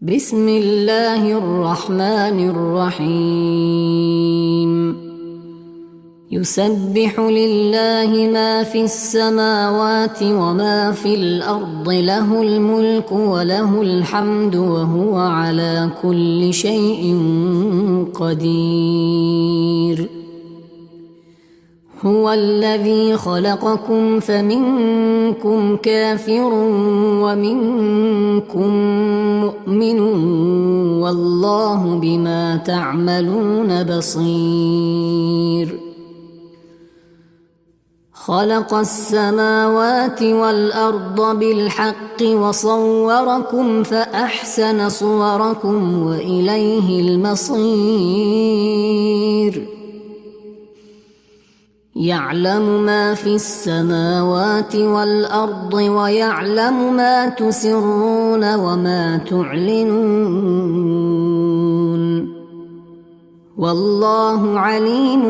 بسم الله الرحمن الرحيم يسبح لله ما في السماوات وما في الأرض له الملك وله الحمد وهو على كل شيء قدير هو الذي خلقكم فمنكم كافر ومنكم مؤمن والله بما تعملون بصير خلق السماوات والأرض بالحق وصوركم فأحسن صوركم وإليه المصير يعلم ما في السماوات والأرض ويعلم ما تسرون وما تعلنون والله عليم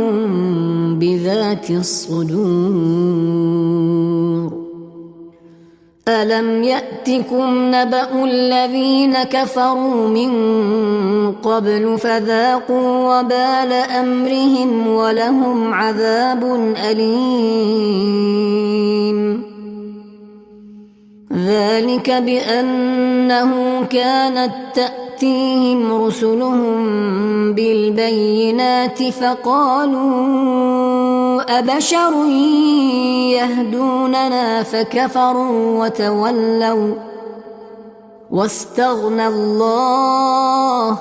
بذات الصدور ألم يأتكم نبأ الذين كفروا من قبل فذاقوا وبال أمرهم ولهم عذاب أليم ذلك بأنه كانت تأتيهم رسلهم بالبينات فقالوا أبشر يهدوننا فكفروا وتولوا واستغنى الله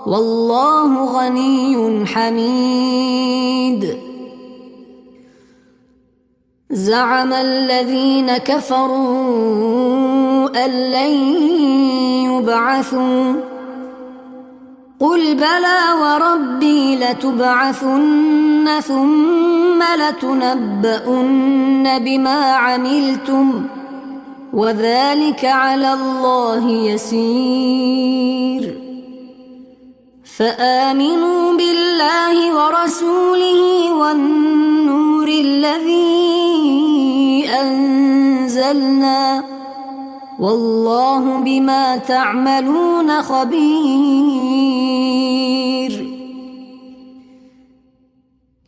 والله غني حميد زعم الذين كفروا أن لن يبعثوا قل بلى وربي لتبعثن ثم لتنبؤن بما عملتم وذلك على الله يسير فآمنوا بالله ورسوله والنور الذي أنزلنا والله بما تعملون خبير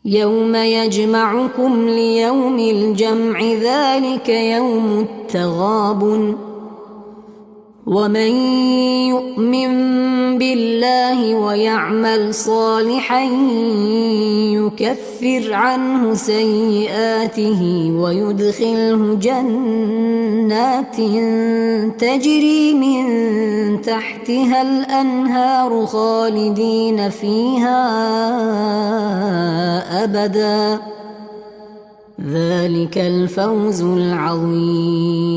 يوم يجمعكم ليوم الجمع ذلك يوم التغابن ومن يؤمن بالله ويعمل صالحا يكفر عنه سيئاته ويدخله جنات تجري من تحتها الأنهار خالدين فيها أبدا ذلك الفوز العظيم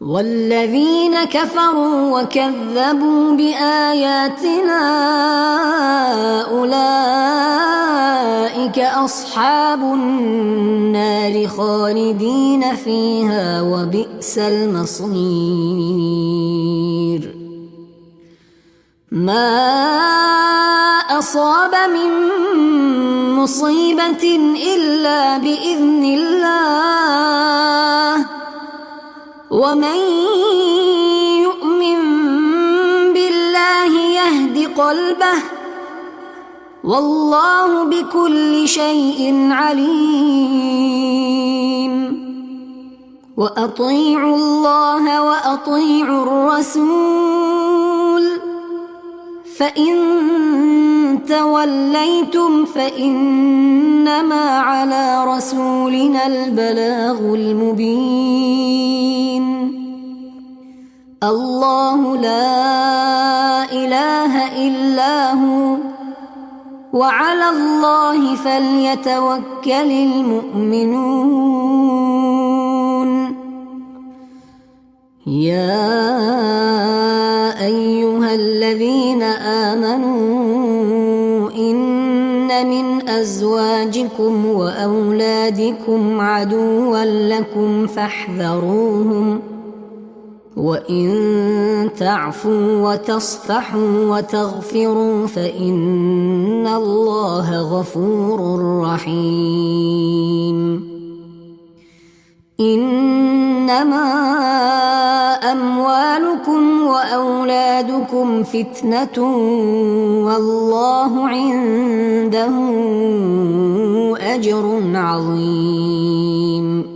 والذين كفروا وكذبوا بآياتنا أولئك أصحاب النار خالدين فيها وبئس المصير ما أصاب من مصيبة إلا بإذن الله ومن يؤمن بالله يهد قلبه والله بكل شيء عليم وأطيعوا الله وأطيعوا الرسول فإن توليتم فإنما على رسولنا البلاغ المبين الله لا إله إلا هو وعلى الله فليتوكل المؤمنون يا أيها الذين آمنوا إن من أزواجكم وأولادكم عدوا لكم فاحذروهم وإن تعفوا وتصفحوا وتغفروا فإن الله غفور رحيم إنما تصبدكم فتنة والله عنده أجر عظيم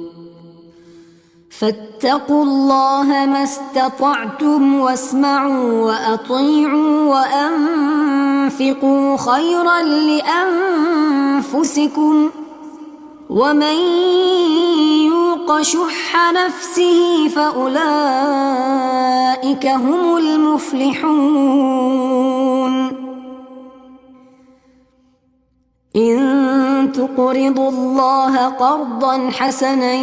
فاتقوا الله ما استطعتم واسمعوا وأطيعوا وأنفقوا خيرا لأنفسكم ومن يوق شح نفسه فأولئك هم المفلحون إن تقرضوا الله قرضا حسنا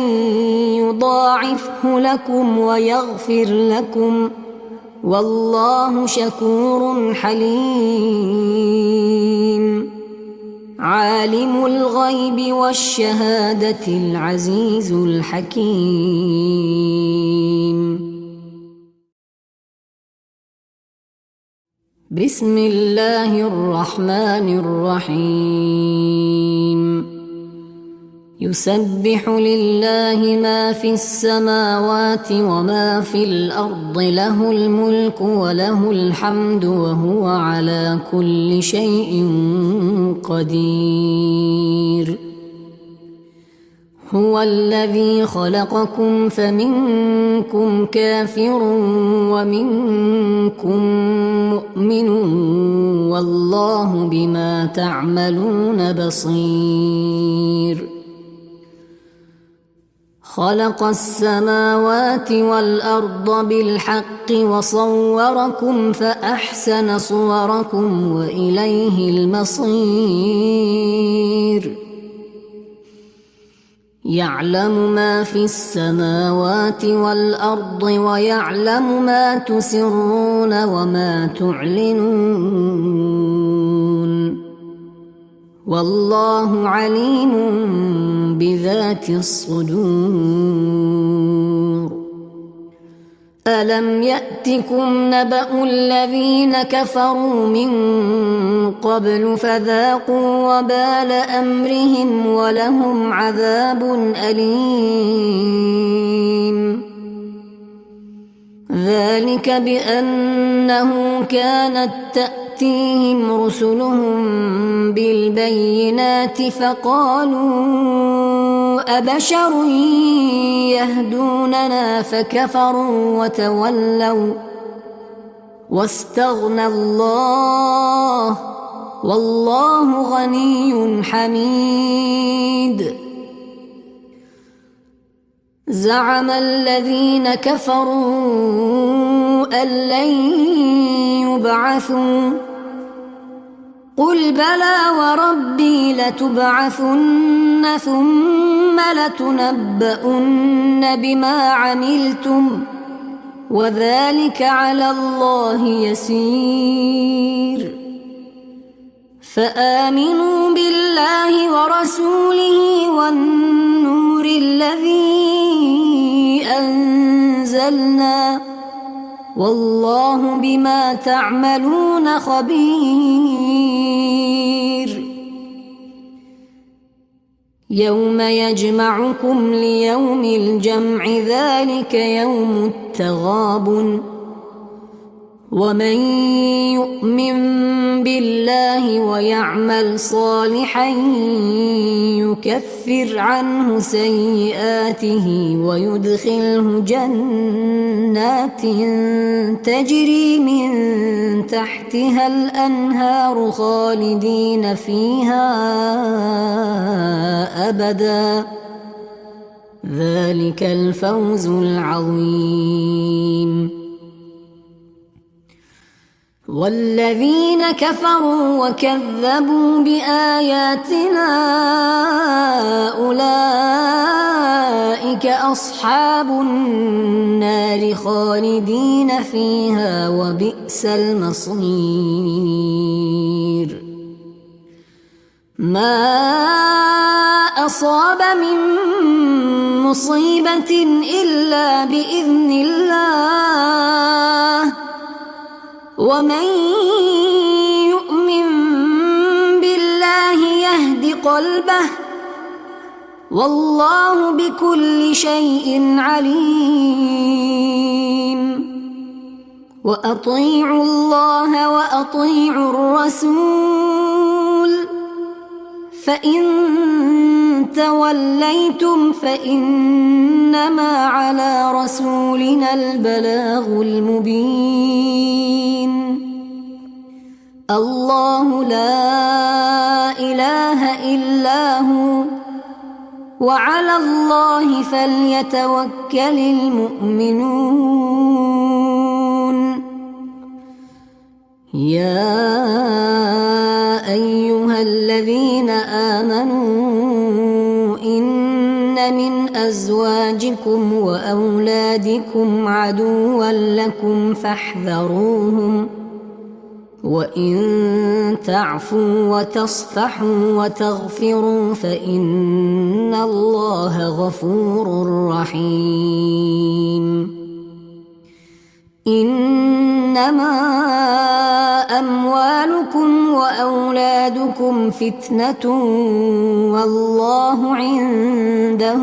يضاعفه لكم ويغفر لكم والله شكور حليم عالم الغيب والشهادة العزيز الحكيم بسم الله الرحمن الرحيم يسبح لله ما في السماوات وما في الأرض له الملك وله الحمد وهو على كل شيء قدير هو الذي خلقكم فمنكم كافر ومنكم مؤمن والله بما تعملون بصير خلق السماوات والأرض بالحق وصوركم فأحسن صوركم وإليه المصير يعلم ما في السماوات والأرض ويعلم ما تسرون وما تعلنون والله عليم بذات الصدور ألم يأتكم نبأ الذين كفروا من قبل فذاقوا وبال أمرهم ولهم عذاب أليم ذلك بأنه كانت تأتيهم رسلهم بالبينات فقالوا أبشر يهدوننا فكفروا وتولوا واستغنى الله والله غني حميد زعم الذين كفروا أن لن يبعثوا قل بلى وربي لتبعثن ثم لتنبؤن بما عملتم وذلك على الله يسير فآمنوا بالله ورسوله والنور الذي أنزلنا والله بما تعملون خبير يوم يجمعكم ليوم الجمع ذلك يوم التغابن ومن يؤمن بالله ويعمل صالحا يكفر عنه سيئاته ويدخله جنات تجري من تحتها الأنهار خالدين فيها أبدا ذلك الفوز العظيم والذين كفروا وكذبوا بآياتنا أولئك أصحاب النار خالدين فيها وبئس المصير ما أصاب من مصيبة إلا بإذن الله ومن يؤمن بالله يهد قلبه والله بكل شيء عليم وأطيعوا الله وأطيعوا الرسول فإن توليتم فإنما على رسولنا البلاغ المبين. الله لا إله إلا هو وعلى الله فليتوكل المؤمنون. يا أيها الذين آمنوا إن من أزواجكم وأولادكم عدوا لكم فاحذروهم وإن تعفوا وتصفحوا وتغفروا فإن الله غفور رحيم. إنما أموالكم وأولادكم فتنة والله عنده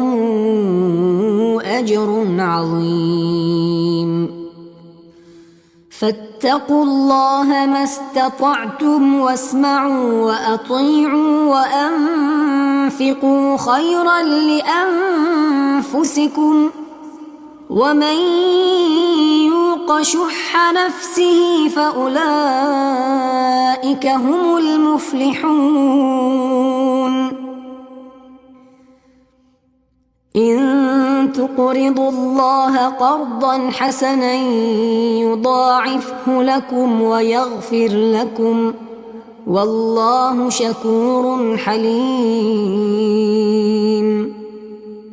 أجر عظيم. فاتقوا الله ما استطعتم واسمعوا وأطيعوا وأنفقوا خيرا لأنفسكم ومن يوق شح نفسه فأولئك هم المفلحون. إن تقرضوا الله قرضا حسنا يضاعفه لكم ويغفر لكم والله شكور حليم.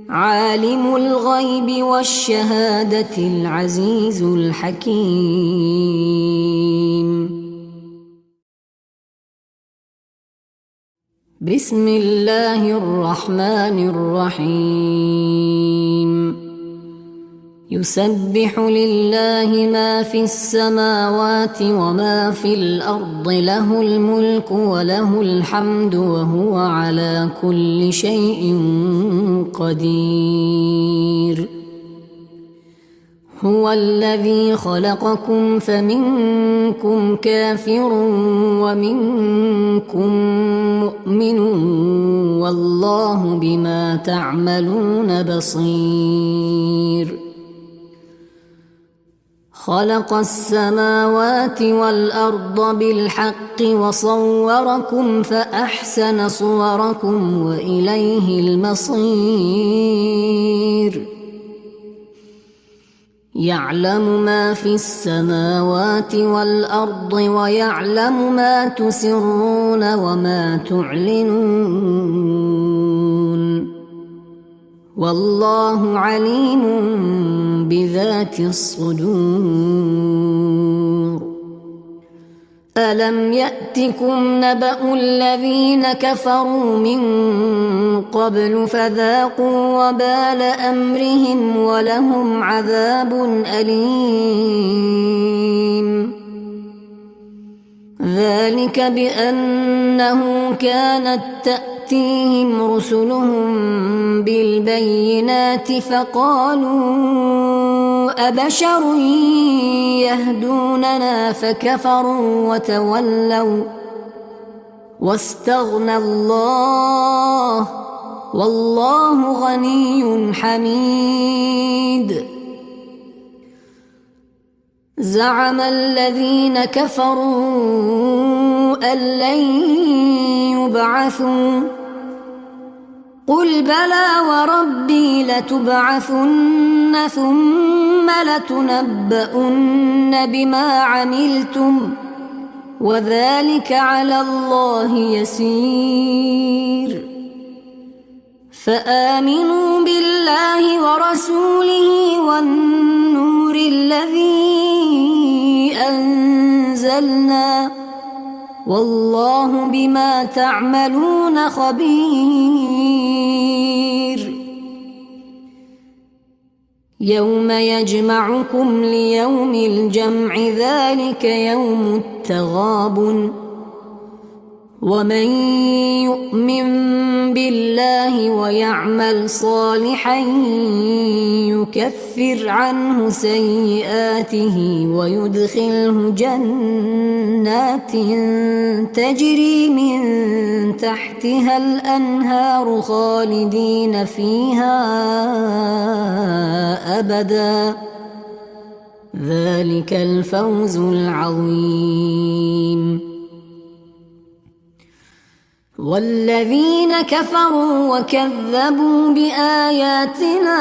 عالم الغيب والشهادة العزيز الحكيم. بسم الله الرحمن الرحيم. يسبح لله ما في السماوات وما في الأرض له الملك وله الحمد وهو على كل شيء قدير. هو الذي خلقكم فمنكم كافر ومنكم مؤمن والله بما تعملون بصير. خلق السماوات والأرض بالحق وصوركم فأحسن صوركم وإليه المصير. يعلم ما في السماوات والأرض ويعلم ما تسرون وما تعلنون والله عليم بذات الصدور. ألم يأتكم نبأ الذين كفروا من قبل فذاقوا وبال أمرهم ولهم عذاب أليم. ذلك بأنه كانت تأتيهم رسلهم بالبينات فقالوا أبشر يهدوننا فكفروا وتولوا واستغنى الله والله غني حميد. زعم الذين كفروا أن لن يبعثوا قل بلى وربي لتبعثن ثم لتنبؤن بما عملتم وذلك على الله يسير. فآمنوا بالله ورسوله والنور الذي أنزلنا والله بما تعملون خبير. يوم يجمعكم ليوم الجمع ذلك يوم التغابن ومن يؤمن بالله ويعمل صالحا يكفر عنه سيئاته ويدخله جنات تجري من تحتها الأنهار خالدين فيها أبدا ذلك الفوز العظيم. والذين كفروا وكذبوا بآياتنا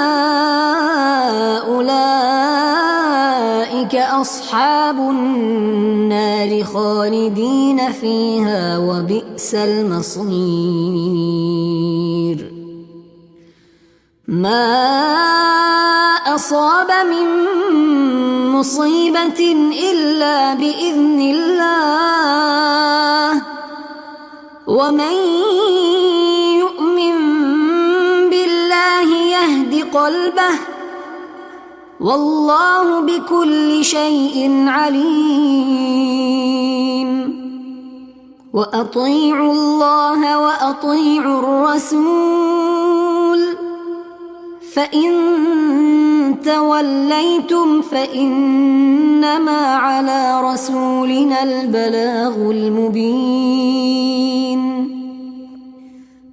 أولئك أصحاب النار خالدين فيها وبئس المصير. ما أصاب من مصيبة إلا بإذن الله ومن يؤمن بالله يهد قلبه والله بكل شيء عليم. وأطيعوا الله وأطيعوا الرسول فإن توليتم فإنما على رسولنا البلاغ المبين.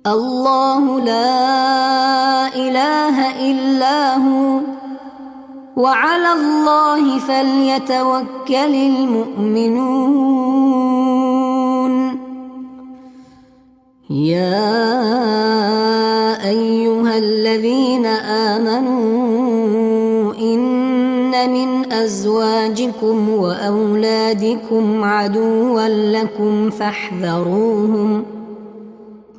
الله لا إله إلا هو وعلى الله فليتوكل المؤمنون. يا أيها الذين آمنوا إن من أزواجكم وأولادكم عدوا لكم فاحذروهم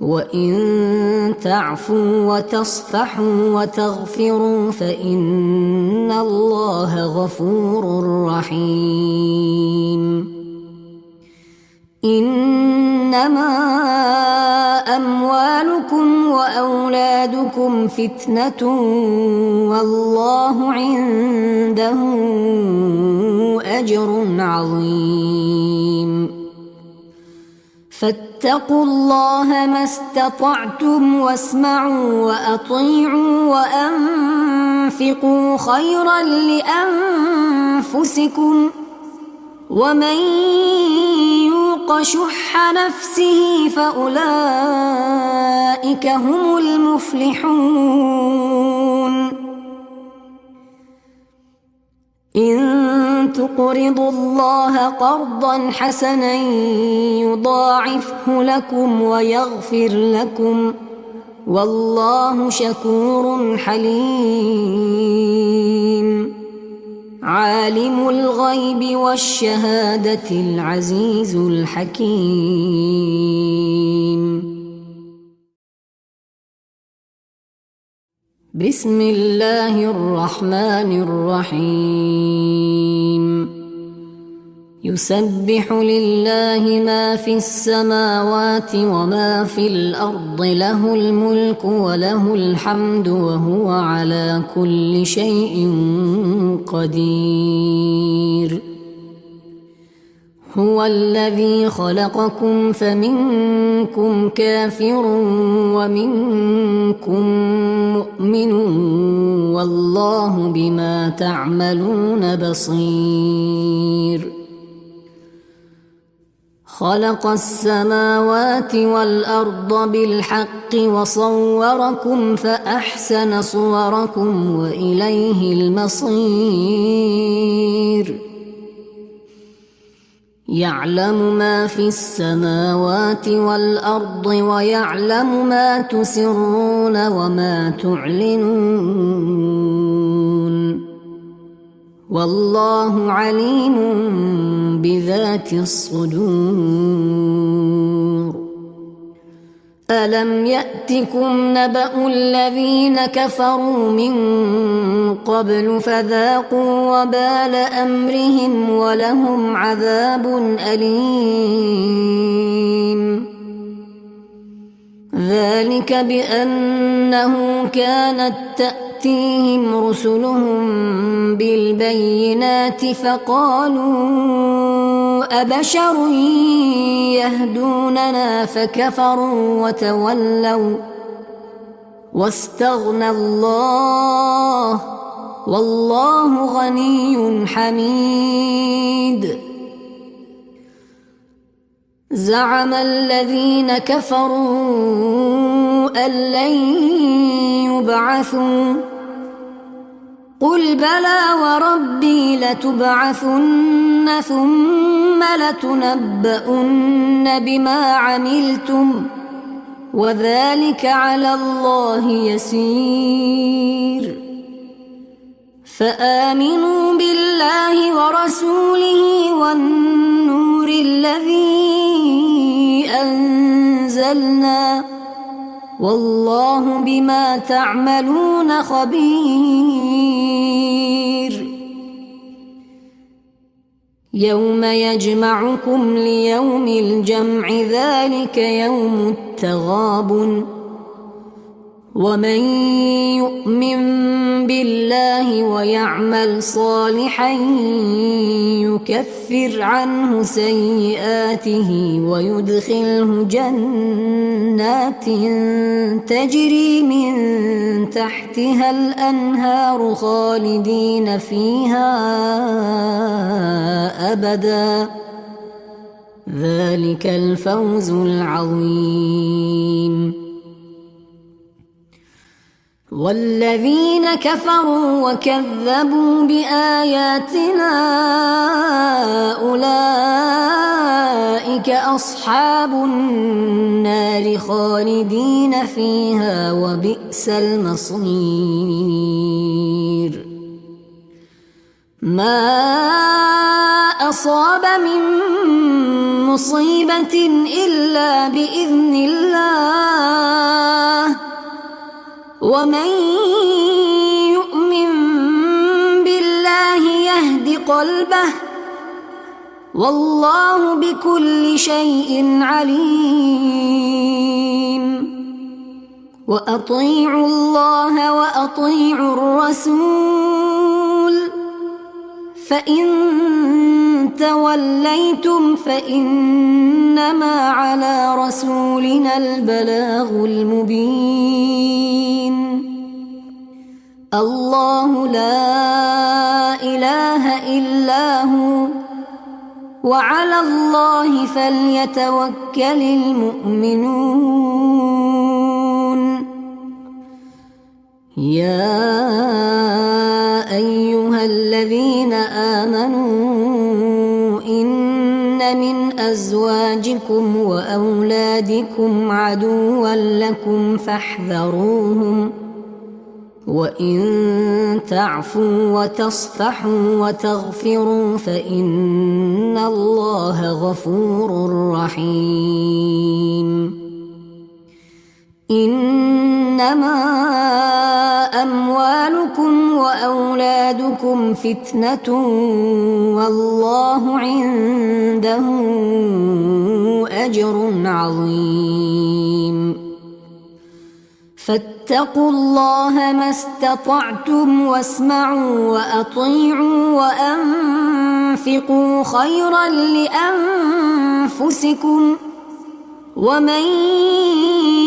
وإن تعفوا وتصفحوا وتغفروا فإن الله غفور رحيم. إنما أموالكم وأولادكم فتنة والله عنده أجر عظيم. فاتقوا الله ما استطعتم واسمعوا وأطيعوا وأنفقوا خيرا لأنفسكم ومن يوق شح نفسه فأولئك هم المفلحون. إن تقرضوا الله قرضا حسنا يضاعفه لكم ويغفر لكم والله شكور حليم. عالم الغيب والشهادة العزيز الحكيم. بسم الله الرحمن الرحيم. يسبح لله ما في السماوات وما في الأرض له الملك وله الحمد وهو على كل شيء قدير. هو الذي خلقكم فمنكم كافر ومنكم مؤمن والله بما تعملون بصير. خلق السماوات والأرض بالحق وصوركم فأحسن صوركم وإليه المصير. يعلم ما في السماوات والأرض ويعلم ما تسرون وما تعلنون والله عليم بذات الصدور. ألم يأتكم نبأ الذين كفروا من قبل فذاقوا وبال أمرهم ولهم عذاب أليم. ذلك بأنه كانت تأتيهم تأتيهم رسلهم بالبينات فقالوا أبشر يهدوننا فكفروا وتولوا واستغنى الله والله غني حميد. زعم الذين كفروا أن لن يبعثوا قل بلى وربي لتبعثن ثم لتنبؤن بما عملتم وذلك على الله يسير. فآمنوا بالله ورسوله والنور الذي أنزلنا والله بما تعملون خبير. يوم يجمعكم ليوم الجمع ذلك يوم التغابن ومن يؤمن بالله ويعمل صالحا يكفر عنه سيئاته ويدخله جنات تجري من تحتها الأنهار خالدين فيها أبدا ذلك الفوز العظيم. والذين كفروا وكذبوا بآياتنا أولئك أصحاب النار خالدين فيها وبئس المصير. ما أصاب من مصيبة إلا بإذن الله ومن يؤمن بالله يهد قلبه والله بكل شيء عليم. وأطيعوا الله وأطيعوا الرسول فإن توليتم فإنما على رسولنا البلاغ المبين. الله لا إله إلا هو وعلى الله فليتوكل المؤمنون. يا أيها الذين آمنوا إن من أزواجكم وأولادكم عدوا لكم فاحذروهم وإن تعفوا وتصفحوا وتغفروا فإن الله غفور رحيم. إنما أموالكم وأولادكم فتنة والله عنده أجر عظيم. فاتقوا الله ما استطعتم واسمعوا وأطيعوا وأنفقوا خيرا لأنفسكم ومن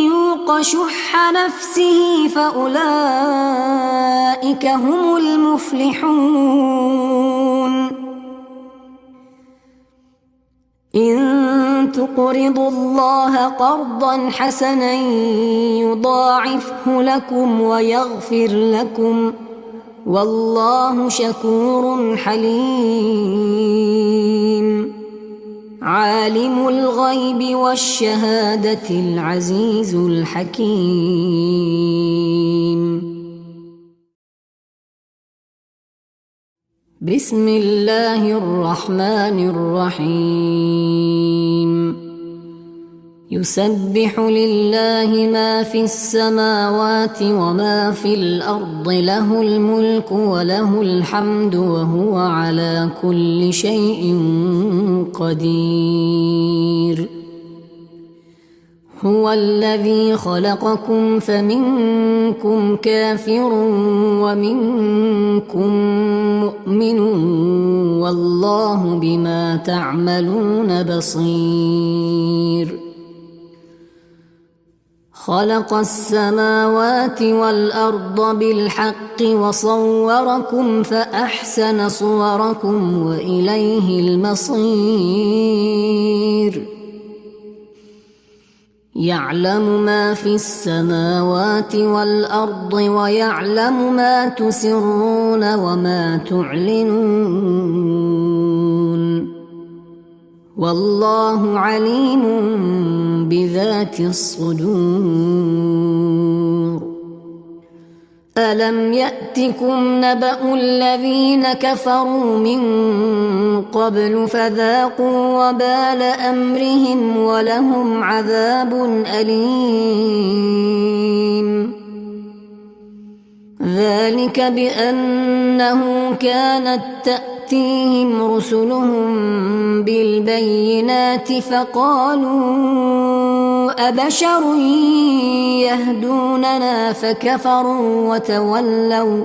يوق شح نفسه فأولئك هم المفلحون. إن تقرضوا الله قرضا حسنا يضاعفه لكم ويغفر لكم والله شكور حليم. عالم الغيب والشهادة العزيز الحكيم. بسم الله الرحمن الرحيم. يسبح لله ما في السماوات وما في الأرض له الملك وله الحمد وهو على كل شيء قدير. هو الذي خلقكم فمنكم كافر ومنكم مؤمن والله بما تعملون بصير خلق السماوات والأرض بالحق وصوركم فأحسن صوركم وإليه المصير يعلم ما في السماوات والأرض ويعلم ما تسرون وما تعلنون والله عليم بذات الصدور ألم يأتكم نبأ الذين كفروا من قبل فذاقوا وبال أمرهم ولهم عذاب أليم ذلك بأنه كانت تأتيهم رسلهم بالبينات فقالوا أبشر يهدوننا فكفروا وتولوا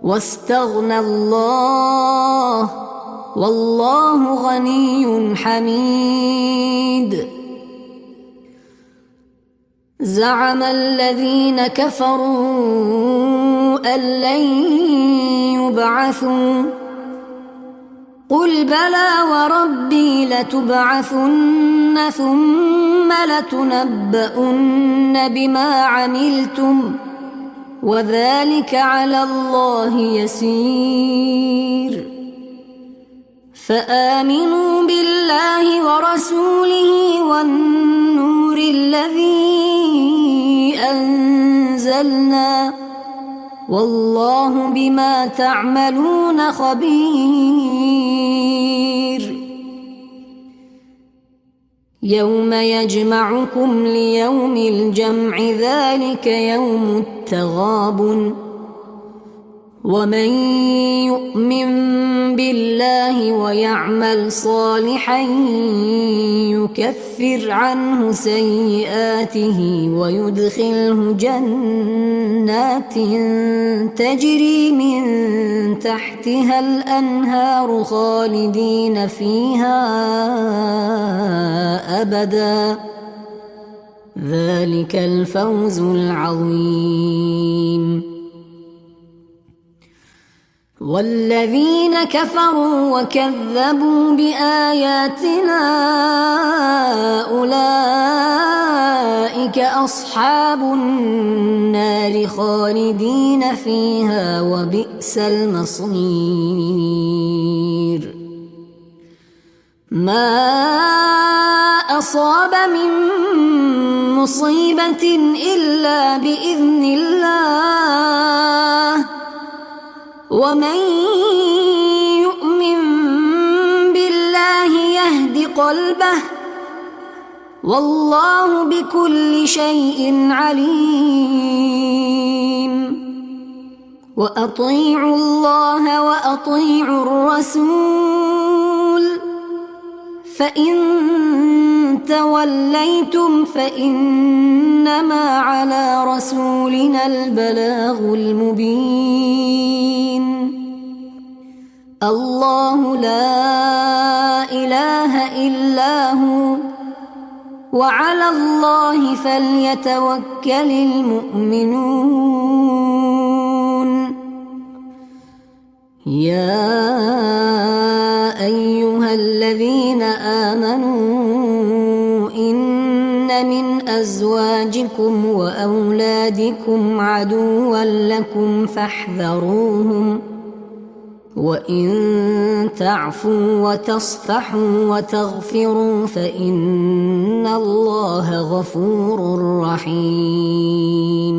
واستغنى الله والله غني حميد زعم الذين كفروا أن لن يبعثوا قل بلى وربي لتبعثن ثم لتنبؤن بما عملتم وذلك على الله يسير فآمنوا بالله ورسوله والنور الذي أنزلنا والله بما تعملون خبير يوم يجمعكم ليوم الجمع ذلك يوم التغابن ومن يؤمن بالله ويعمل صالحا يكفر عنه سيئاته ويدخله جنات تجري من تحتها الأنهار خالدين فيها أبدا ذلك الفوز العظيم والذين كفروا وكذبوا بآياتنا أولئك أصحاب النار خالدين فيها وبئس المصير ما أصاب من مصيبة إلا بإذن الله ومن يؤمن بالله يهد قلبه والله بكل شيء عليم وأطيعوا الله وأطيعوا الرسول فإن توليتم فإنما على رسولنا البلاغ المبين الله لا إله إلا هو وعلى الله فليتوكل المؤمنون يا أيها الذين آمنوا إن من أزواجكم وأولادكم عدوا لكم فاحذروهم وإن تعفوا وتصفحوا وتغفروا فإن الله غفور رحيم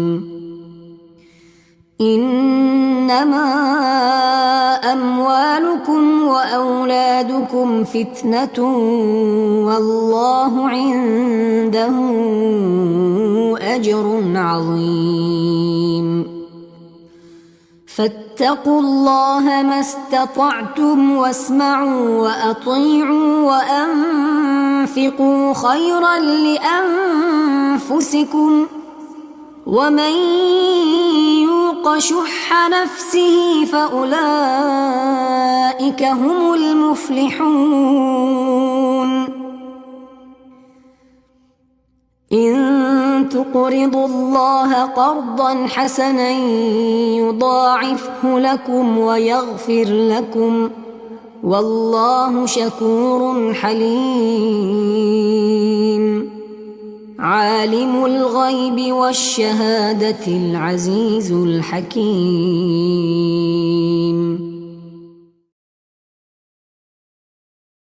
إنما أموالكم وأولادكم فتنة والله عنده أجر عظيم فاتقوا الله ما استطعتم واسمعوا وأطيعوا تنفقوا خيرا لأنفسكم ومن يوق شح نفسه فأولئك هم المفلحون إن تقرضوا الله قرضا حسنا يضاعفه لكم ويغفر لكم والله شكور حليم عالم الغيب والشهادة العزيز الحكيم